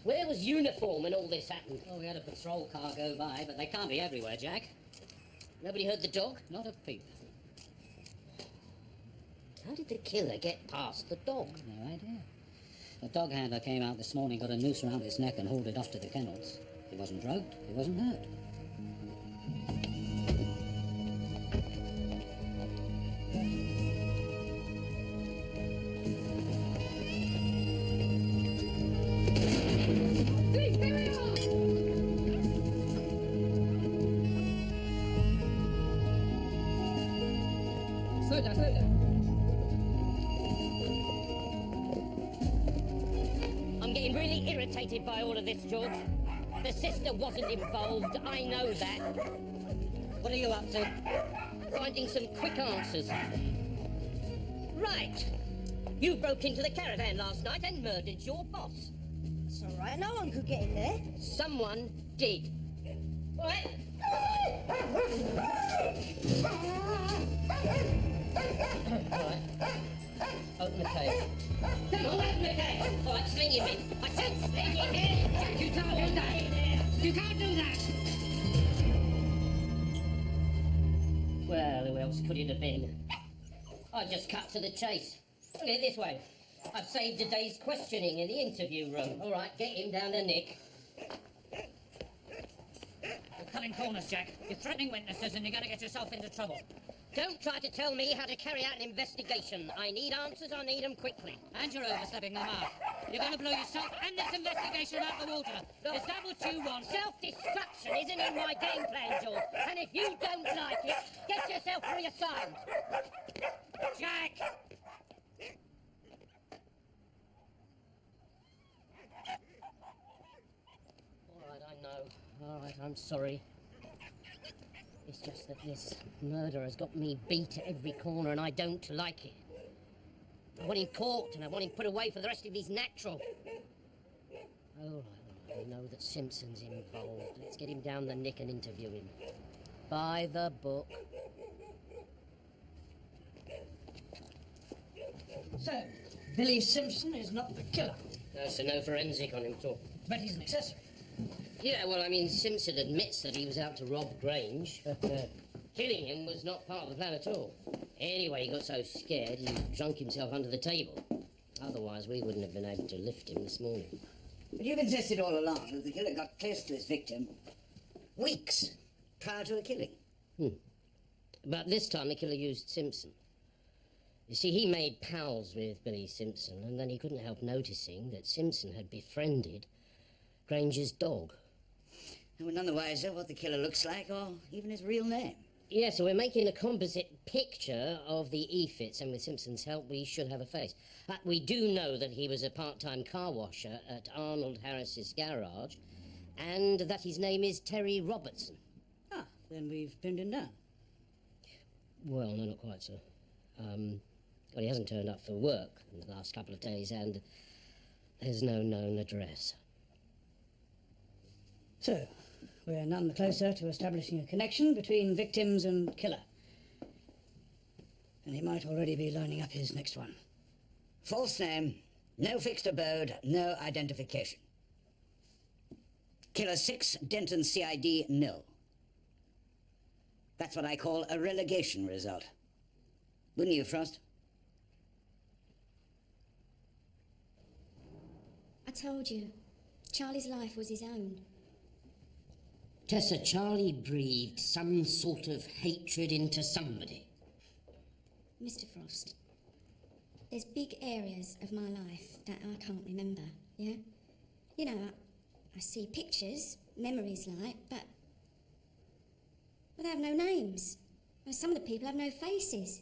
Where was uniform when all this happened? Oh, we had a patrol car go by, but they can't be everywhere, Jack. Nobody heard the dog? Not a peep. How did the killer get past the dog? No idea. The dog handler came out this morning, got a noose around his neck and hauled it off to the kennels. He wasn't drugged, he wasn't hurt. Here we are! slow down, slow down. I'm getting really irritated by all of this, George. The sister wasn't involved, I know that. What are you up to? Finding some quick answers. Right. You broke into the caravan last night and murdered your boss. It's all right. No one could get in there. Someone did. What? Open the cage. Come on, open the cage. All right, sling him in. I said sling him in. Jack, you can't do that. You can't do that. Well, who else could it have been? I just cut to the chase. Look at it this way. I've saved a day's questioning in the interview room. All right, get him down to Nick. You're cutting corners, Jack. You're threatening witnesses and you're going to get yourself into trouble. Don't try to tell me how to carry out an investigation. I need answers, I need them quickly. And you're overstepping the mark. You're going to blow yourself and this investigation out the water. Is that what you want? Self-destruction isn't in my game plan, George. And if you don't like it, get yourself reassigned. Jack! All right, I know. All right, I'm sorry. It's just that this murder has got me beat at every corner and I don't like it. I want him caught and I want him put away for the rest of his natural. All right, I know that Simpson's involved. Let's get him down the nick and interview him. By the book. So, Billy Simpson is not the killer. No, so no forensic on him at all. But he's an accessory. Yeah, well, I mean, Simpson admits that he was out to rob Grange, but killing him was not part of the plan at all. Anyway, he got so scared he drunk himself under the table. Otherwise, we wouldn't have been able to lift him this morning. But you've insisted all along that the killer got close to his victim weeks prior to the killing. But this time the killer used Simpson. You see, he made pals with Billy Simpson, and then he couldn't help noticing that Simpson had befriended Grange's dog. And we're none the wiser what the killer looks like, or even his real name. Yeah, so we're making a composite picture of the E-Fits, and with Simpson's help, we should have a face. We do know that he was a part-time car washer at Arnold Harris's garage, and that his name is Terry Robertson. Ah, then we've pinned him down. Well, no, not quite, sir. Well, he hasn't turned up for work in the last couple of days, and there's no known address. So, we're none the closer to establishing a connection between victims and killer. And he might already be lining up his next one. False name, no fixed abode, no identification. Killer 6, Denton CID, nil. That's what I call a relegation result. Wouldn't you, Frost? I told you, Charlie's life was his own. Tessa, Charlie breathed some sort of hatred into somebody. Mr. Frost, there's big areas of my life that I can't remember, yeah? You know, I see pictures, memories like, but they have no names. Some of the people have no faces.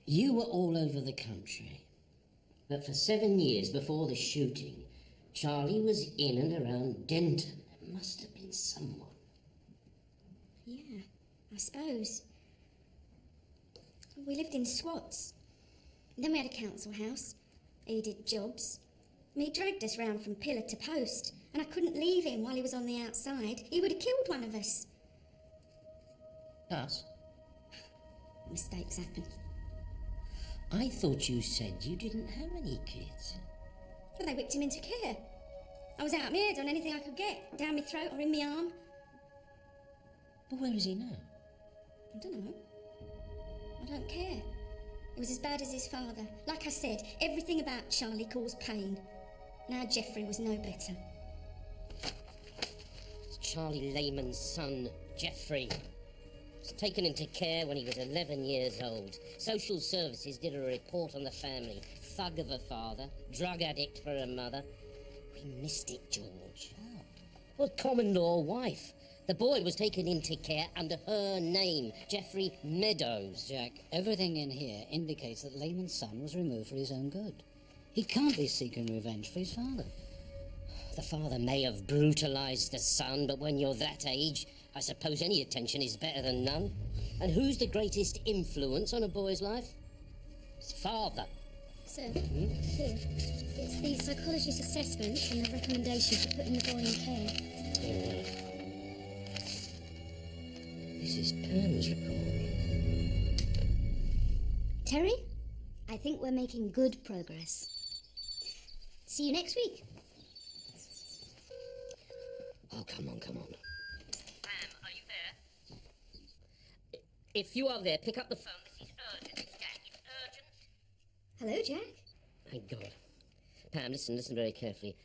You were all over the country, but for 7 years before the shooting, Charlie was in and around Denton. There must have been someone. Yeah, I suppose. We lived in squats. Then we had a council house. He did jobs. He dragged us round from pillar to post, and I couldn't leave him while he was on the outside. He would have killed one of us. Us? Mistakes happen. I thought you said you didn't have any kids. Well, they whipped him into care. I was out of my head on anything I could get, down my throat or in my arm. But where is he now? I don't know. I don't care. It was as bad as his father. Like I said, everything about Charlie caused pain. Now Jeffrey was no better. It's Charlie Lehman's son, Jeffrey. He was taken into care when he was 11 years old. Social services did a report on the family. Thug of a father, drug addict for a mother. We missed it, George. Oh. Well, common law wife. The boy was taken into care under her name, Geoffrey Meadows. Jack, everything in here indicates that Lehman's son was removed for his own good. He can't be seeking revenge for his father. The father may have brutalised the son, but when you're that age, I suppose any attention is better than none. And who's the greatest influence on a boy's life? His father. Sir, here. It's the psychologist's assessment and the recommendation for putting the boy in care. This is Pam's report. Terry, I think we're making good progress. See you next week. Oh, come on, come on. Pam, are you there? If you are there, pick up the phone. This is urgent. It's Jack. It's urgent. Hello, Jack. Thank God. Pam, listen very carefully.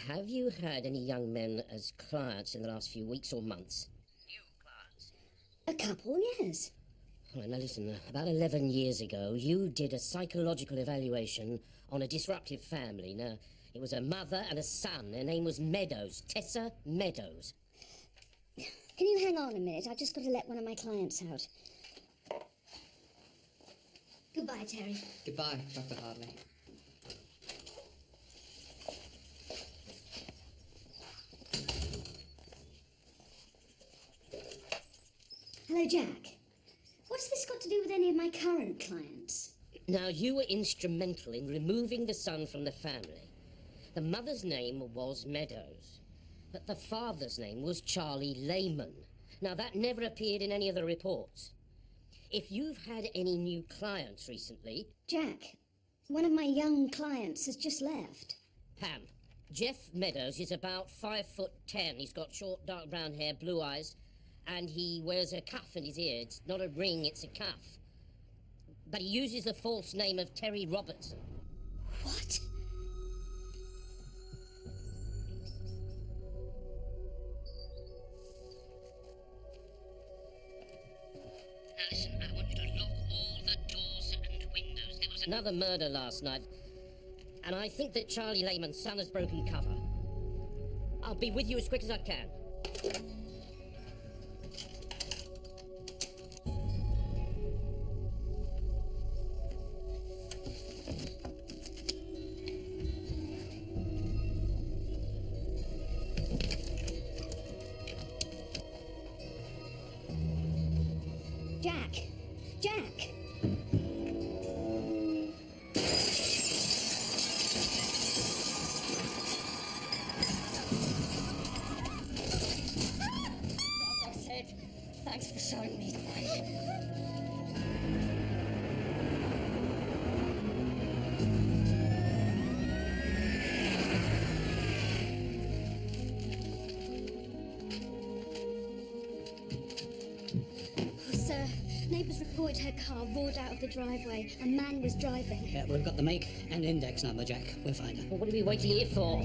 Have you had any young men as clients in the last few weeks or months? A couple, yes. All right, now listen, about 11 years ago, you did a psychological evaluation on a disruptive family. Now, it was a mother and a son. Their name was Meadows, Tessa Meadows. Can you hang on a minute? I've just got to let one of my clients out. Goodbye, Terry. Goodbye, Dr. Hartley. Hello, Jack. What's this got to do with any of my current clients? Now, you were instrumental in removing the son from the family. The mother's name was Meadows, but the father's name was Charlie Lehman. Now, that never appeared in any of the reports. If you've had any new clients recently... Jack, one of my young clients has just left. Pam, Jeff Meadows is about 5'10". He's got short, dark brown hair, blue eyes, and he wears a cuff in his ear. It's not a ring, it's a cuff. But he uses the false name of Terry Robertson. What? Now listen, I want you to lock all the doors and windows. There was another murder last night, and I think that Charlie Lehman's son has broken cover. I'll be with you as quick as I can. Jack! Jack! Like I said, thanks for showing me the way. Sir, neighbours reported her car roared out of the driveway. A man was driving. Yeah, we've got the make and index number, Jack. We'll find her. Well, what are we waiting here for?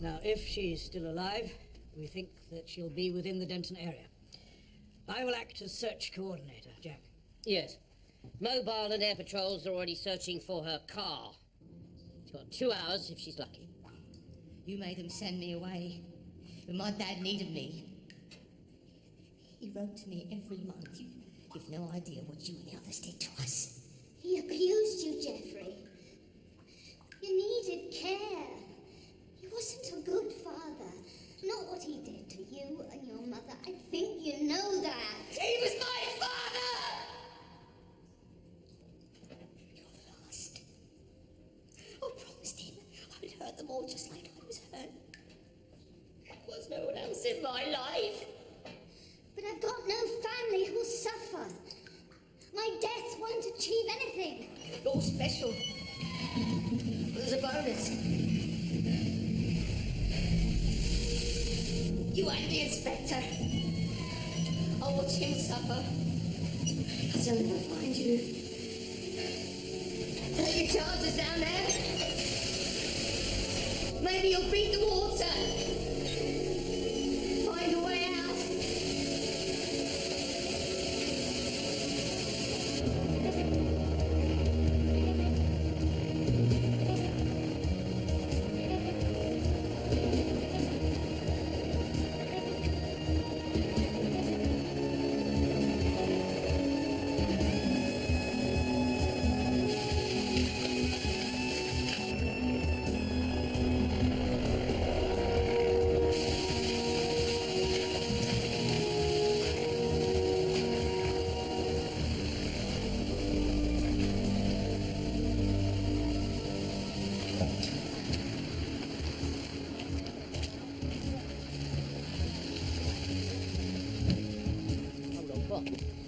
Now, if she's still alive, we think that she'll be within the Denton area. I will act as search coordinator, Jack. Yes. Mobile and air patrols are already searching for her car. She's got 2 hours if she's lucky. You made them send me away when my dad needed me. He wrote to me every month. You've no idea what you and the others did to us. He abused you, Geoffrey. You needed care. He wasn't a good father. Not what he did to you and your mother. I think you know that. He was my father! I promised him I would hurt them all just like I was hurt. There was no one else in my life. But I've got no family who'll suffer. My death won't achieve anything. You're special. There's a bonus. You ain't the inspector. I'll watch him suffer. Because he'll never find you. Take your chances down there. Maybe you'll beat the water. Find a way out.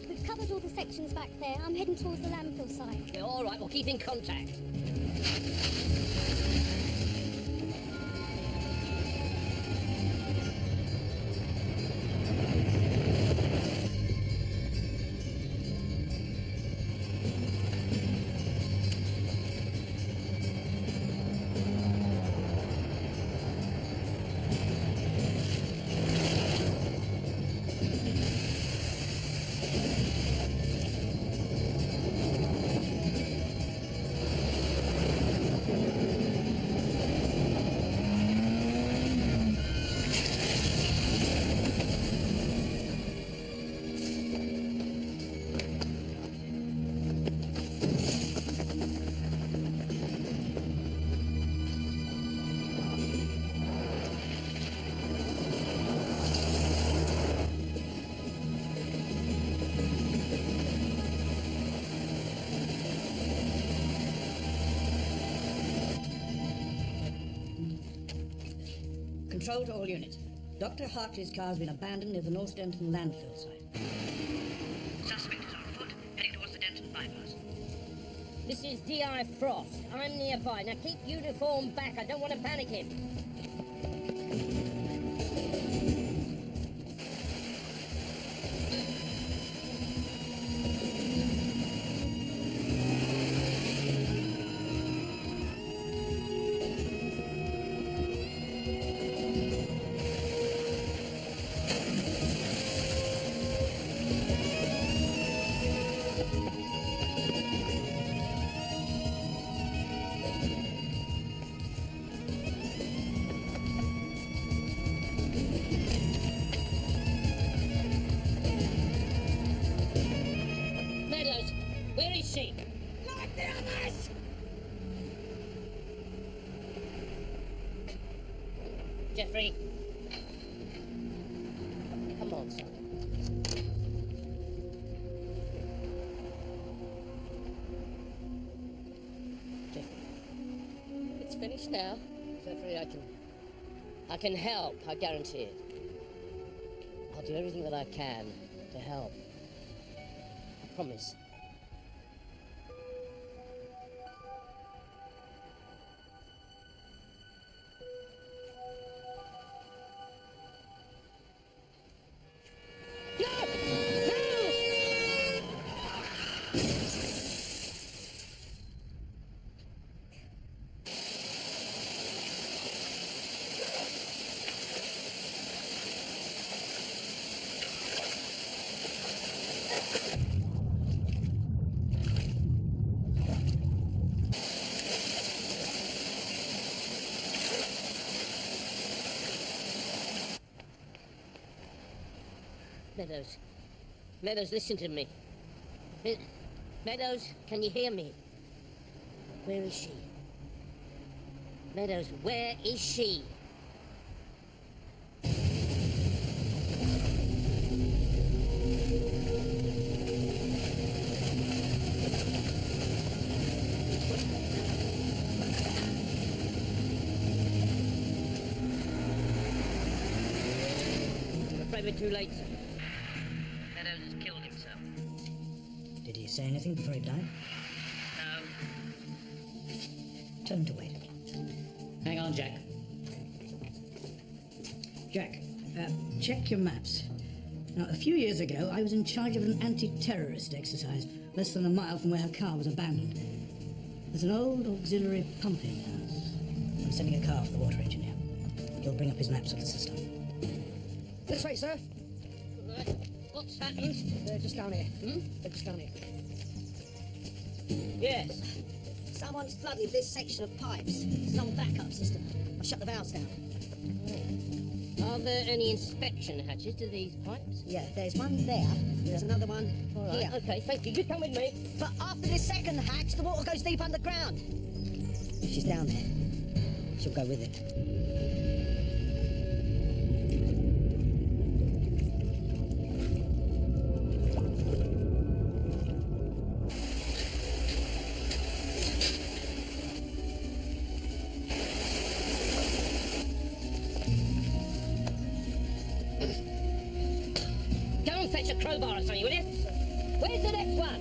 We've covered all the sections back there. I'm heading towards the landfill site. Yeah, all right, we'll keep in contact. Control to all units. Dr. Hartley's car has been abandoned near the North Denton landfill site. Suspect is on foot, heading towards the Denton bypass. This is D.I. Frost. I'm nearby. Now keep uniform back. I don't want to panic him. Meadows, where is she? Like the others! Jeffrey. Come on, son. Jeffrey. It's finished now. Jeffrey, I can help, I guarantee it. I'll do everything that I can to help. I promise. Meadows. Meadows, listen to me. Meadows, can you hear me? Where is she? Meadows, where is she? I'm afraid we're too late, sir. Meadows has killed himself. Did he say anything before he died? No. Tell him to wait. Hang on, Jack. Jack, check your maps. Now, a few years ago, I was in charge of an anti-terrorist exercise less than a mile from where her car was abandoned. There's an old auxiliary pumping house. I'm sending a car for the water engineer. He'll bring up his maps of the system. This way, sir. Right. What's happened? They're just down here. They're just down here. Yes. Someone's flooded this section of pipes. It's an old backup system. I've shut the valves down. Are there any inspection hatches to these pipes? Yeah, there's one there. There's another one All right, here. okay, thank you. You come with me. But after this second hatch, the water goes deep underground. If she's down there, she'll go with it. Go and fetch a crowbar or something, will you? Where's the next one?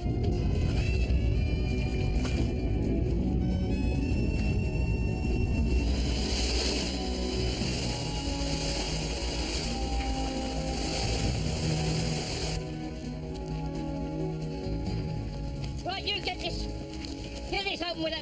Right, you get this. Get this open with a...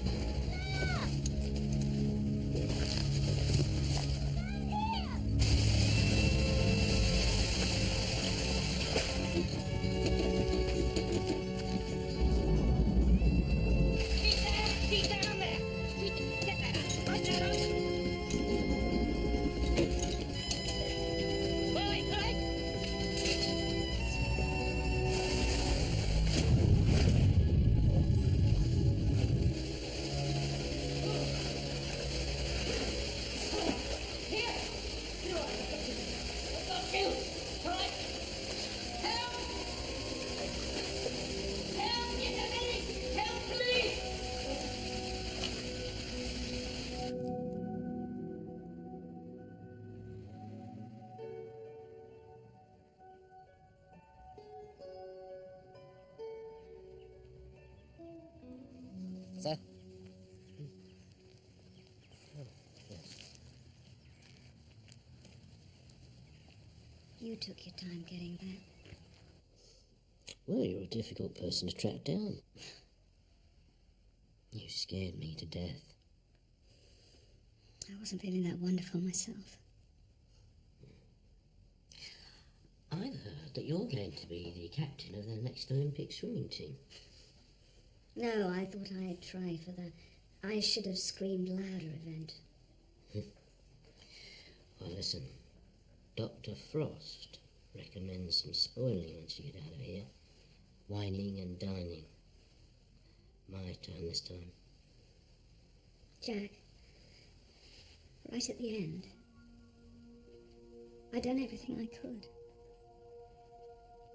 Keep down there. Get that. Right there, Rose. Right. Here. Got you. Right. Help. Help. Get the medic. Help, please. Sir? You took your time getting there. Well, you're a difficult person to track down. You scared me to death. I wasn't feeling that wonderful myself. I've heard that you're going to be the captain of the next Olympic swimming team. No, I thought I'd try for the I should have screamed louder event. Well, listen. Dr. Frost recommends some spoiling once you get out of here. Whining and dining. My turn this time. Jack, right at the end, I'd done everything I could.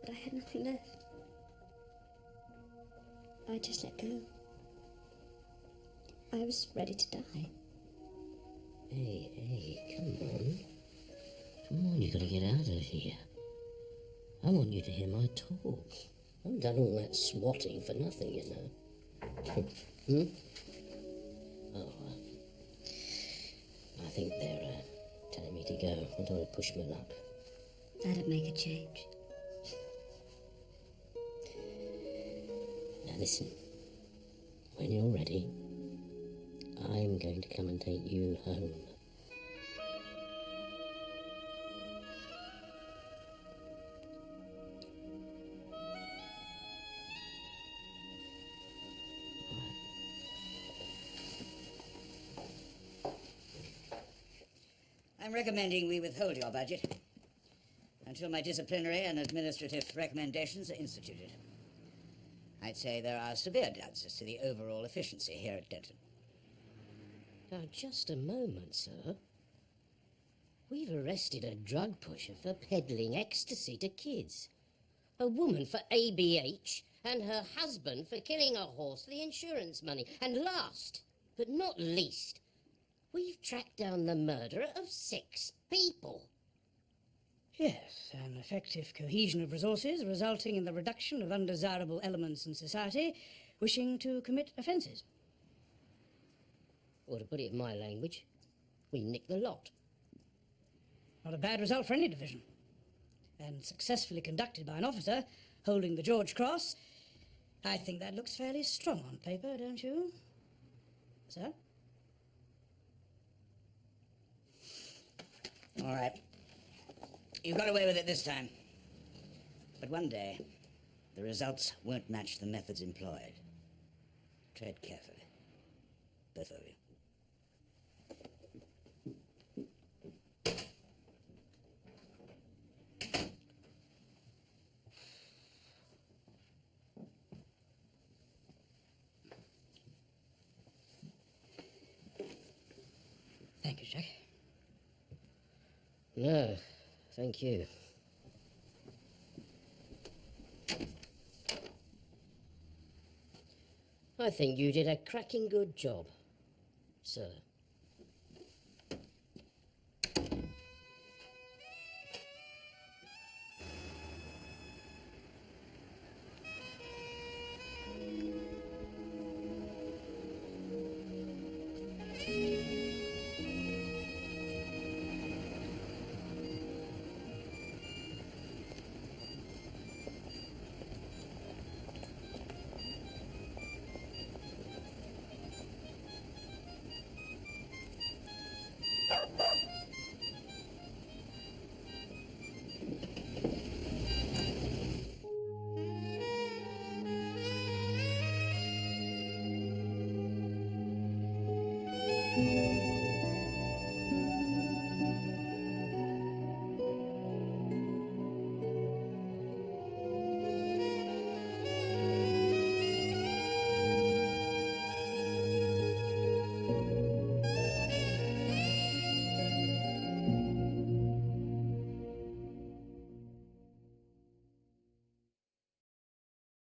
But I had nothing left. I just let go. I was ready to die. Hey, come on. Come on, you gotta get out of here. I want you to hear my talk. I haven't done all that swatting for nothing, you know. Oh, I think they're telling me to go. I don't want to push my luck. That'd make a change. Now listen, when you're ready, I'm going to come and take you home. I'm recommending we withhold your budget until my disciplinary and administrative recommendations are instituted. I'd say there are severe doubts as to the overall efficiency here at Denton. Now, just a moment, sir. We've arrested a drug pusher for peddling ecstasy to kids, a woman for ABH, and her husband for killing a horse for the insurance money. And last, but not least, we've tracked down the murderer of 6 people. Yes, an effective cohesion of resources resulting in the reduction of undesirable elements in society wishing to commit offences. Or to put it in my language, we nicked the lot. Not a bad result for any division. And successfully conducted by an officer holding the George Cross. I think that looks fairly strong on paper, don't you? Sir? All right. You got away with it this time. But one day, the results won't match the methods employed. Tread carefully. Both of you. Thank you, Jack. No, thank you. I think you did a cracking good job, sir.